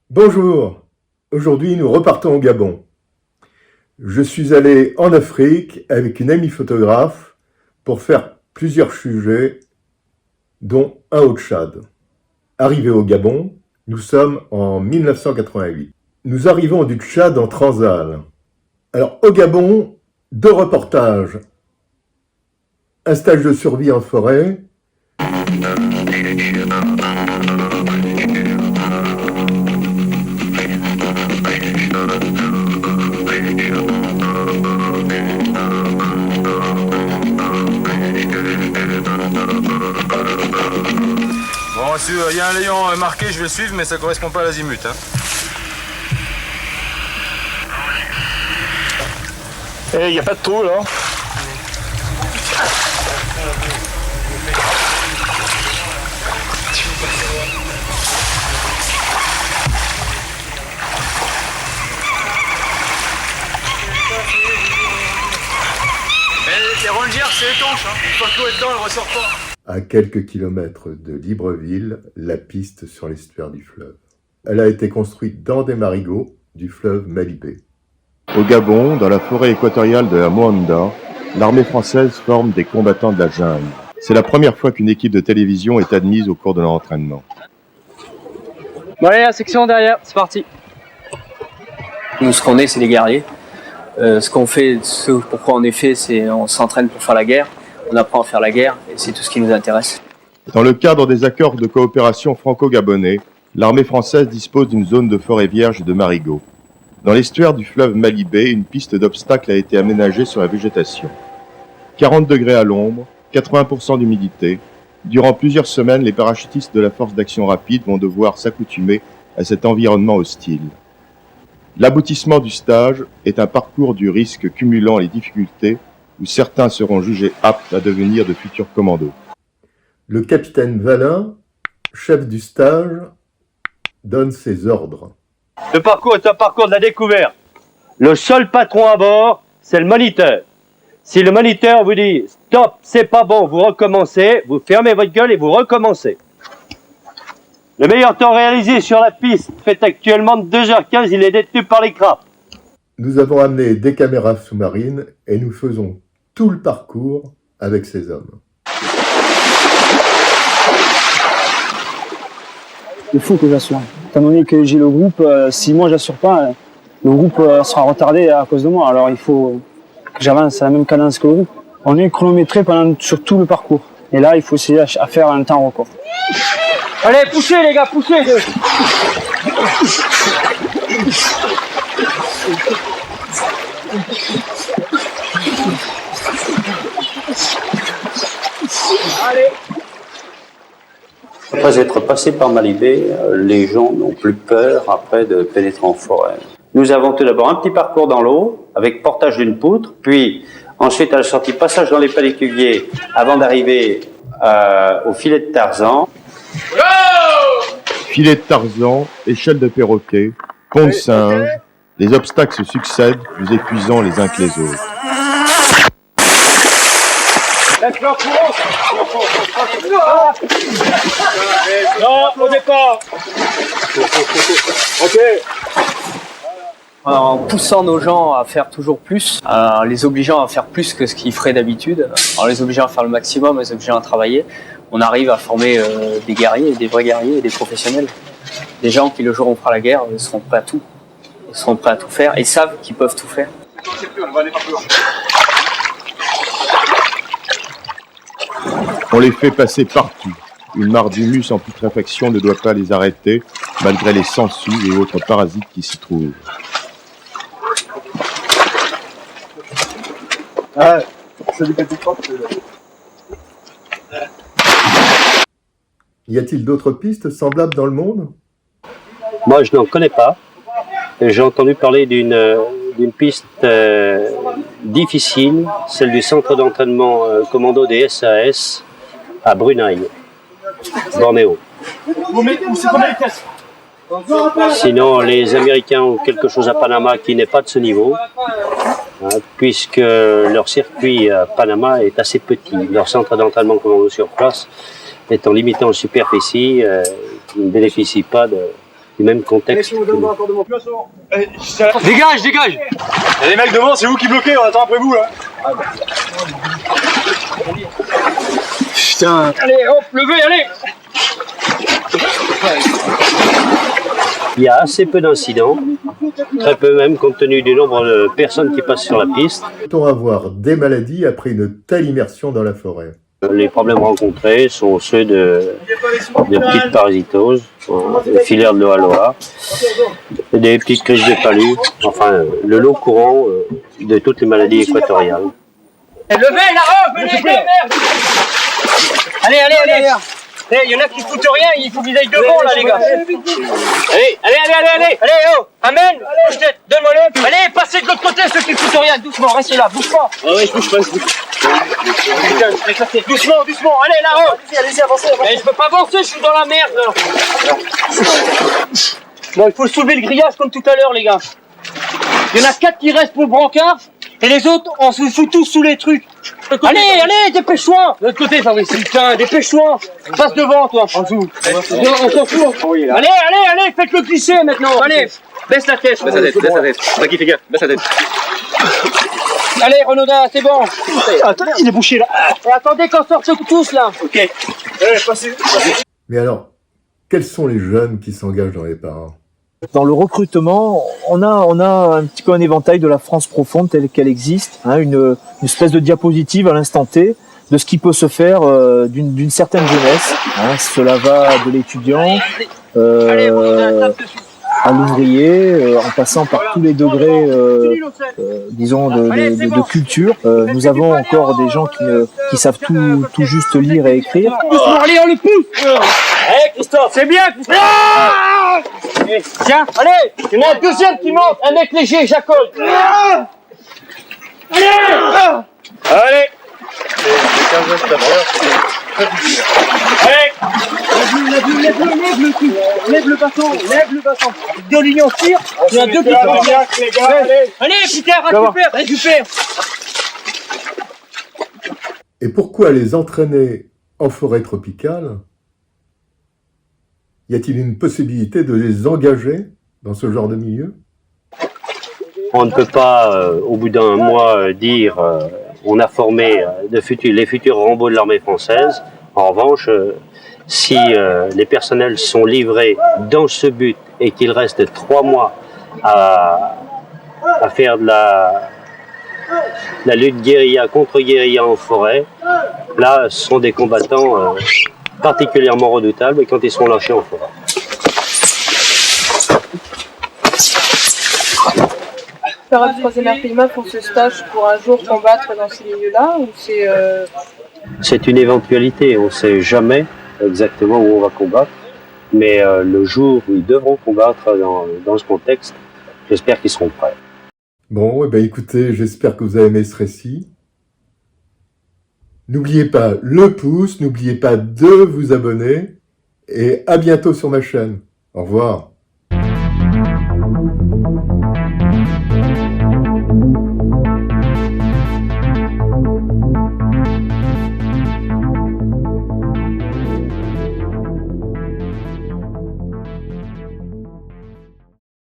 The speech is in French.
Bonjour, aujourd'hui nous repartons au Gabon. Je suis allé en Afrique avec une amie photographe pour faire plusieurs sujets, dont un au Tchad. Arrivé au Gabon, nous sommes en 1988. Nous arrivons du Tchad en Transal. Alors au Gabon, 2 reportages. Un stage de survie en forêt. Bon, si il y a un lion marqué, je vais le suivre, mais ça correspond pas à l'azimut. Et il n'y a pas de trou là. Les rondières, c'est étanche. Une fois que l'eau est dedans, elle ressort pas. À quelques kilomètres de Libreville, la piste sur l'estuaire du fleuve. Elle a été construite dans des marigots du fleuve Malibé. Au Gabon, dans la forêt équatoriale de la Moanda, l'armée française forme des combattants de la jungle. C'est la première fois qu'une équipe de télévision est admise au cours de leur entraînement. Bon allez, la section derrière, c'est parti. Nous, ce qu'on est, c'est des guerriers. Ce qu'on fait, ce pourquoi on est fait, c'est on s'entraîne pour faire la guerre, on apprend à faire la guerre, et c'est tout ce qui nous intéresse. Dans le cadre des accords de coopération franco-gabonais, l'armée française dispose d'une zone de forêt vierge et de marigots. Dans l'estuaire du fleuve Malibé, une piste d'obstacles a été aménagée sur la végétation. 40 degrés à l'ombre, 80% d'humidité. Durant plusieurs semaines, les parachutistes de la force d'action rapide vont devoir s'accoutumer à cet environnement hostile. L'aboutissement du stage est un parcours du risque cumulant les difficultés où certains seront jugés aptes à devenir de futurs commandos. Le capitaine Valin, chef du stage, donne ses ordres. Le parcours est un parcours de la découverte. Le seul patron à bord, c'est le moniteur. Si le moniteur vous dit « Stop, c'est pas bon, vous recommencez », vous fermez votre gueule et vous recommencez. Le meilleur temps réalisé sur la piste, fait actuellement 2h15, il est détenu par les crapes. Nous avons amené des caméras sous-marines et nous faisons tout le parcours avec ces hommes. Il faut que j'assure. Étant donné que j'ai le groupe, si moi j'assure pas, le groupe sera retardé à cause de moi. Alors il faut que j'avance à la même cadence que le groupe. On est chronométré sur tout le parcours. Et là, il faut essayer à faire un temps record. Allez, poussez les gars, poussez. Allez. Après être passé par Malibé, les gens n'ont plus peur après de pénétrer en forêt. Nous avons tout d'abord un petit parcours dans l'eau, avec portage d'une poutre, puis ensuite à la sortie, passage dans les palétuviers, avant d'arriver au filet de Tarzan. Filet de Tarzan, échelle de perroquet, pont de singe, les obstacles se succèdent, plus épuisants les uns que les autres. Non, au départ. Ok. En poussant nos gens à faire toujours plus, en les obligeant à faire plus que ce qu'ils feraient d'habitude, en les obligeant à faire le maximum, en les obligeant à travailler, on arrive à former des guerriers, des vrais guerriers, des professionnels. Des gens qui, le jour où on fera la guerre, seront prêts à tout. Ils seront prêts à tout faire et savent qu'ils peuvent tout faire. On les fait passer partout. Une mare d'humus en putréfaction ne doit pas les arrêter, malgré les sangsues et autres parasites qui s'y trouvent. Y a-t-il d'autres pistes semblables dans le monde? Moi, je n'en connais pas. J'ai entendu parler d'une piste difficile, celle du centre d'entraînement commando des SAS à Brunei, Bornéo. Sinon, les Américains ont quelque chose à Panama qui n'est pas de ce niveau, puisque leur circuit à Panama est assez petit. Leur centre d'entraînement commando sur place étant limité en superficie, ils ne bénéficient pas du même contexte. Dégage, dégage. Il y a des mecs devant, c'est vous qui bloquez, on attend après vous là. Putain. Allez, hop, levez, allez. Il y a assez peu d'incidents, très peu même compte tenu du nombre de personnes qui passent sur la piste. Peut-on avoir des maladies après une telle immersion dans la forêt? Les problèmes rencontrés sont ceux de petites parasitoses, des filaires de Loa, des petites crises de palu, enfin le lot courant de toutes les maladies équatoriales. Levez la robe, venez, merde. Allez, allez, allez. Il y en a qui foutent rien, il faut qu'ils aillent devant là les gars. Allez, oh, amène, bouge-tête, donne-moi-le. Allez, passez de l'autre côté ceux qui foutent rien, doucement, restez là, bouge pas. Ah ouais, je bouge pas. Doucement, doucement, allez là-haut. Allez-y, avancez. Mais je peux pas avancer, je suis dans la merde là. Bon, il faut soulever le grillage comme tout à l'heure les gars. Il y en a 4 qui restent pour le brancard, et les autres, on se fout tous sous les trucs. Allez, allez, dépêche-toi. De l'autre côté, Fabrice. Putain, dépêche-toi. Passe devant, toi. En dessous. On s'en fout. Allez, faites-le glisser maintenant. Allez, baisse la tête. Baisse la tête. Pas qui fait gaffe, baisse la tête. Allez, Renaudin, c'est bon. Attends, il est bouché là. Et attendez qu'on sorte tous là. Ok. Passez. Mais alors, quels sont les jeunes qui s'engagent dans les parents? Dans le recrutement, on a un petit peu un éventail de la France profonde telle qu'elle existe, hein, une espèce de diapositive à l'instant T de ce qui peut se faire d'une certaine jeunesse. Hein. Cela va de l'étudiant à l'ouvrier, en passant par tous les degrés, disons, de culture. Nous avons encore des gens qui savent tout juste lire et écrire. Allez, on les pousse. Allez, Christophe. C'est bien, Christophe. Tiens, allez, il y en a un deuxième qui monte, un mec léger, j'accorde. Allez. Allez. Lève le bâton. De l'union tire. Il y a 2 qui Allez, Peter, récupère. Et pourquoi les entraîner en forêt tropicale? Y a-t-il une possibilité de les engager dans ce genre de milieu? On ne peut pas, au bout d'un mois, dire on a formé les futurs Rambo de l'armée française. En revanche, si les personnels sont livrés dans ce but et qu'il reste 3 mois à faire de la lutte guérilla contre guérilla en forêt, là, ce sont des combattants particulièrement redoutables quand ils sont lâchés en forêt. Les Arabes 3e RPIMA font ce stage pour un jour combattre dans ces milieux-là ou c'est C'est une éventualité, on ne sait jamais exactement où on va combattre, mais le jour où ils devront combattre dans ce contexte, j'espère qu'ils seront prêts. Bon, eh ben écoutez, j'espère que vous avez aimé ce récit. N'oubliez pas le pouce, n'oubliez pas de vous abonner et à bientôt sur ma chaîne. Au revoir.